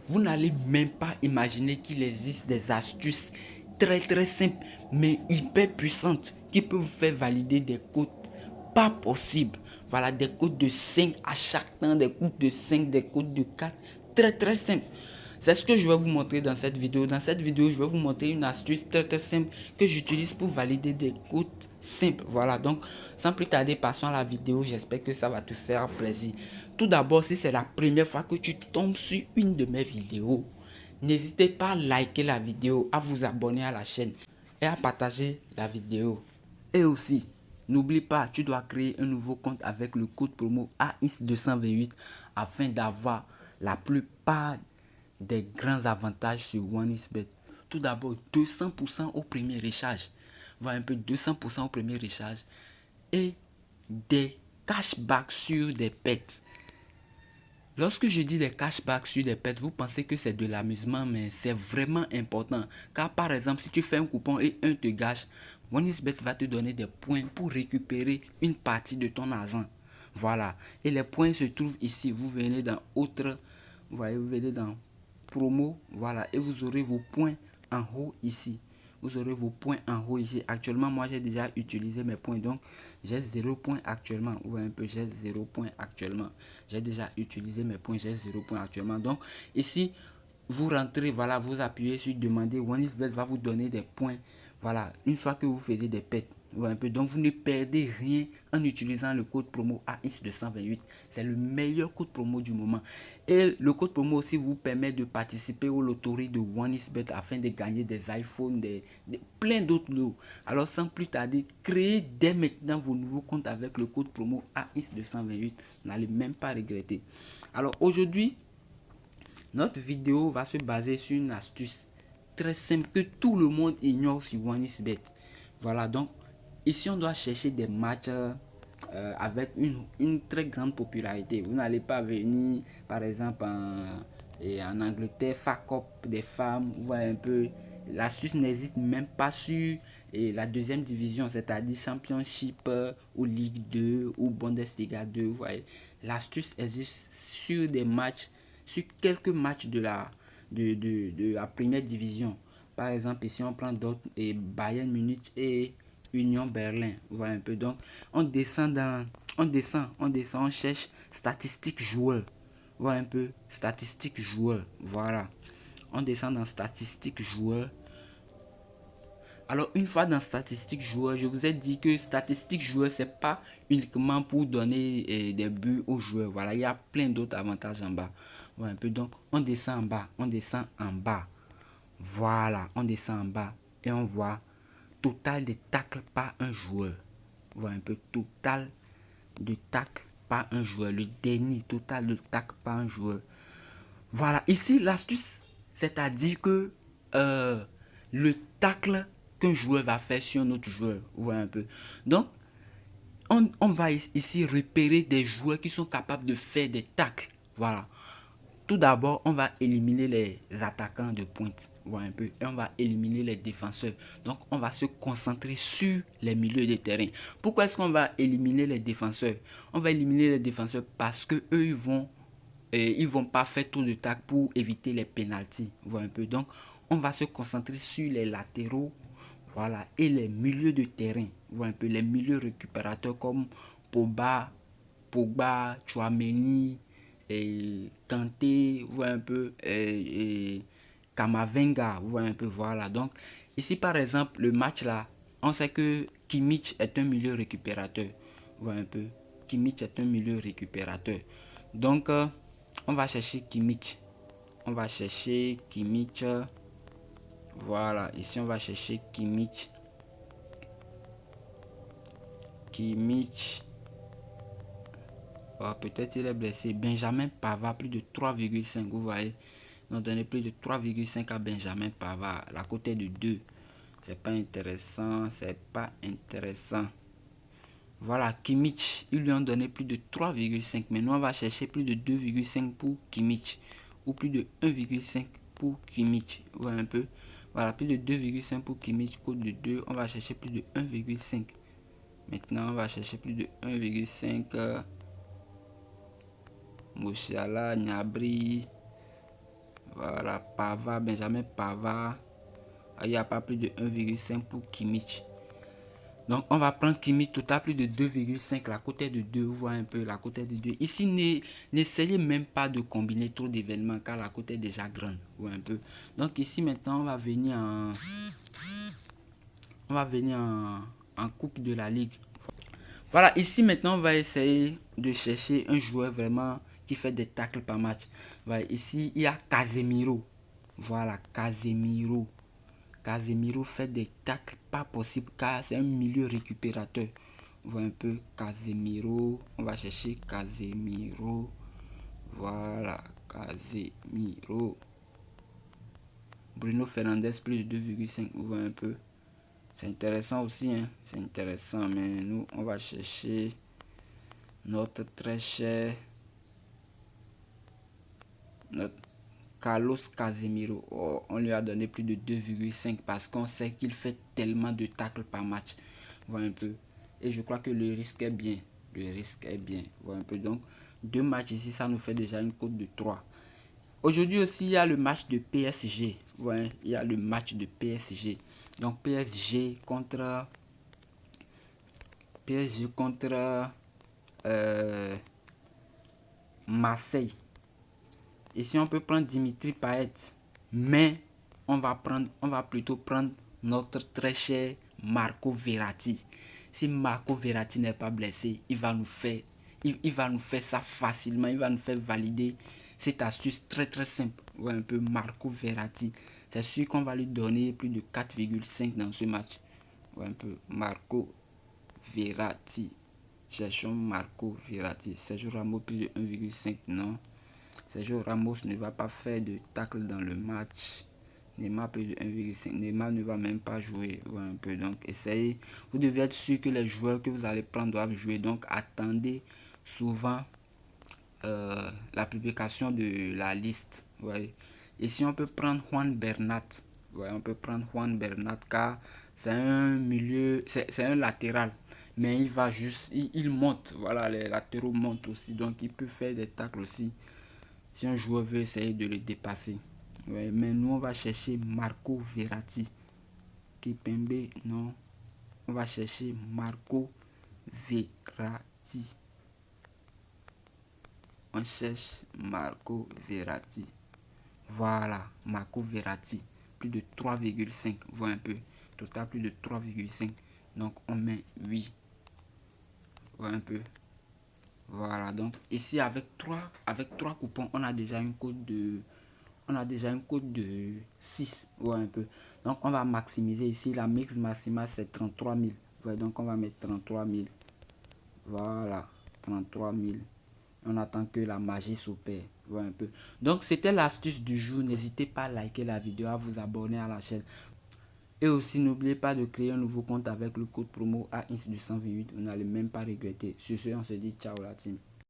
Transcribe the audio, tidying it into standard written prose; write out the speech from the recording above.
Vous n'allez même pas imaginer qu'il existe des astuces très simples mais hyper puissantes qui peuvent vous faire valider des codes pas possibles. Voilà, des codes de 5 à chaque temps, des codes de 5, des codes de 4, très simples. C'est ce que je vais vous montrer dans cette vidéo. Dans cette vidéo, je vais vous montrer une astuce très simple que j'utilise pour valider des codes simples. Voilà, donc sans plus tarder, passons à la vidéo. J'espère que ça va te faire plaisir. Tout d'abord, si c'est la première fois que tu tombes sur une de mes vidéos, n'hésitez pas à liker la vidéo, à vous abonner à la chaîne et à partager la vidéo. Et aussi, n'oublie pas, tu dois créer un nouveau compte avec le code promo AX228 afin d'avoir la plupart des grands avantages sur OneXBet. Tout d'abord, 200% au premier recharge. Voilà un peu 200% au premier recharge et des cashbacks sur des pets. Lorsque je dis des cashbacks sur des pets, vous pensez que c'est de l'amusement, mais c'est vraiment important. Car par exemple, si tu fais un coupon et un te gâche, OneXBet va te donner des points pour récupérer une partie de ton argent. Voilà. Et les points se trouvent ici. Vous venez dans autre, vous voyez, vous venez dans promo, voilà. Et vous aurez vos points en haut ici. Vous aurez vos points en haut ici. Actuellement, moi, j'ai déjà utilisé mes points. Donc, j'ai 0 points actuellement. Vous voyez un peu, j'ai 0 points actuellement. J'ai déjà utilisé mes points. J'ai 0 points actuellement. Donc, ici, vous rentrez, voilà, vous appuyez sur demander. OneXBet va vous donner des points. Voilà, une fois que vous faisiez des pets. Voilà un peu. Donc, vous ne perdez rien en utilisant le code promo AX228. C'est le meilleur code promo du moment. Et le code promo aussi vous permet de participer au loterie de OneXBet afin de gagner des iPhones, plein d'autres lots. Alors, sans plus tarder, créez dès maintenant vos nouveaux comptes avec le code promo AX228. Vous n'allez même pas regretter. Alors, aujourd'hui, notre vidéo va se baser sur une astuce très simple que tout le monde ignore sur OneXBet. Voilà, donc ici on doit chercher des matchs avec une très grande popularité. Vous n'allez pas venir par exemple en Angleterre, FA Cup des femmes, vous voyez un peu. L'astuce n'existe même pas sur la deuxième division, c'est-à-dire Championship ou Ligue 2 ou Bundesliga 2. Vous voyez, l'astuce existe sur des matchs, sur quelques matchs de la première division. Par exemple, ici on prend d'autres et Bayern Munich et Union Berlin. Vous voyez un peu. Donc, on descend, on cherche statistiques joueurs. Vous voyez un peu, statistiques joueurs. Voilà. On descend dans statistiques joueurs. Alors, une fois dans statistiques joueurs, je vous ai dit que statistiques joueurs, c'est pas uniquement pour donner des buts aux joueurs. Voilà, il y a plein d'autres avantages en bas. Voilà un peu. Donc, on descend en bas, on descend en bas. Voilà, on descend en bas et on voit total de tacles par un joueur. Voilà un peu, total de tacles par un joueur. Le dernier total de tacles par un joueur. Voilà, ici l'astuce, c'est-à-dire que le tacle qu'un joueur va faire sur un autre joueur. Vous voyez un peu. Donc, on va ici repérer des joueurs qui sont capables de faire des tacles. Voilà. Tout d'abord, on va éliminer les attaquants de pointe, voilà un peu, et on va éliminer les défenseurs. Donc, on va se concentrer sur les milieux de terrain. Pourquoi est-ce qu'on va éliminer les défenseurs? On va éliminer les défenseurs parce que eux, ils vont pas faire tout de tac pour éviter les pénaltys, voilà un peu. Donc, on va se concentrer sur les latéraux, voilà, et les milieux de terrain, voilà un peu, les milieux récupérateurs comme Pogba, Chouameni, et Kanté, vous voyez un peu, et Kamavinga, vous voyez un peu, voilà. Donc, ici, par exemple, le match là, on sait que Kimmich est un milieu récupérateur, vous voyez un peu. Kimmich est un milieu récupérateur. Donc, on va chercher Kimmich. On va chercher Kimmich. Voilà, ici, on va chercher Kimmich. Kimmich. Oh, peut-être il est blessé. Benjamin Pavard, plus de 3,5. Vous voyez, on a donné plus de 3,5 à Benjamin Pavard. La côté de 2. C'est pas intéressant. C'est pas intéressant. Voilà, Kimmich, ils lui ont donné plus de 3,5. Mais nous, on va chercher plus de 2,5 pour Kimmich. Ou plus de 1,5 pour Kimmich. Vous voyez un peu. Voilà, plus de 2,5 pour Kimmich. Code de 2. On va chercher plus de 1,5. Maintenant, on va chercher plus de 1,5. Mouchiala, Niabri. Voilà, Pavard, Benjamin Pavard. Il n'y a pas plus de 1,5 pour Kimmich. Donc, on va prendre Kimmich total plus de 2,5. La cote est de 2. Vous voyez un peu, la cote est de 2. Ici, n'essayez même pas de combiner trop d'événements car la cote est déjà grande. Vous voyez un peu. Donc, ici, maintenant, on va venir en Coupe de la Ligue. Voilà, ici, maintenant, on va essayer de chercher un joueur vraiment qui fait des tacles par match. Voilà, ici, il y a Casemiro. Voilà, Casemiro. Casemiro fait des tacles pas possibles car c'est un milieu récupérateur. On voit un peu Casemiro. On va chercher Casemiro. Voilà, Casemiro. Bruno Fernandes plus de 2,5. On voit un peu. C'est intéressant aussi, hein. C'est intéressant, mais nous, on va chercher notre très cher. Notre Carlos Casemiro, oh, on lui a donné plus de 2,5 parce qu'on sait qu'il fait tellement de tacles par match. Voilà un peu. Et je crois que le risque est bien. Le risque est bien. Voilà un peu. Donc, 2 matchs ici, ça nous fait déjà une cote de 3. Aujourd'hui aussi, il y a le match de PSG. Voilà, il y a le match de PSG. Donc, PSG contre Marseille. Ici, on peut prendre Dimitri Payet, mais on va plutôt prendre notre très cher Marco Verratti. Si Marco Verratti n'est pas blessé, il va nous faire ça facilement. Il va nous faire valider cette astuce très très simple. Ouais, un peu Marco Verratti. C'est sûr qu'on va lui donner plus de 4,5 dans ce match. Ouais, un peu Marco Verratti. Cherchons Marco Verratti. Sergio Ramos plus de 1,5, non. Sergio Ramos ne va pas faire de tacle dans le match. Neymar plus de 1,5. Neymar ne va même pas jouer. Voilà un peu. Donc, essayez. Vous devez être sûr que les joueurs que vous allez prendre doivent jouer. Donc, attendez souvent la publication de la liste. Ouais. Ici, on peut prendre Juan Bernat. Ouais, on peut prendre Juan Bernat car c'est un milieu, c'est un latéral. Mais il va juste, il monte. Voilà, les latéraux montent aussi. Donc, il peut faire des tacles aussi si un joueur veut essayer de le dépasser. Ouais, mais nous, on va chercher Marco Verratti. Kipembe, non. On va chercher Marco Verratti. On cherche Marco Verratti. Voilà, Marco Verratti. Plus de 3,5. Voilà un peu. Total, plus de 3,5. Donc, on met 8. Voilà un peu. Voilà, donc ici avec 3 coupons, on a déjà une cote de 6. Ouais, un peu. Donc on va maximiser ici. La mix maximale c'est 33 000. Ouais, donc on va mettre 33 000. Voilà, 33 000. On attend que la magie s'opère. Ouais, un peu. Donc c'était l'astuce du jour. N'hésitez pas à liker la vidéo, à vous abonner à la chaîne. Et aussi, n'oubliez pas de créer un nouveau compte avec le code promo A228. Vous n'allez même pas regretter. Sur ce, on se dit ciao la team.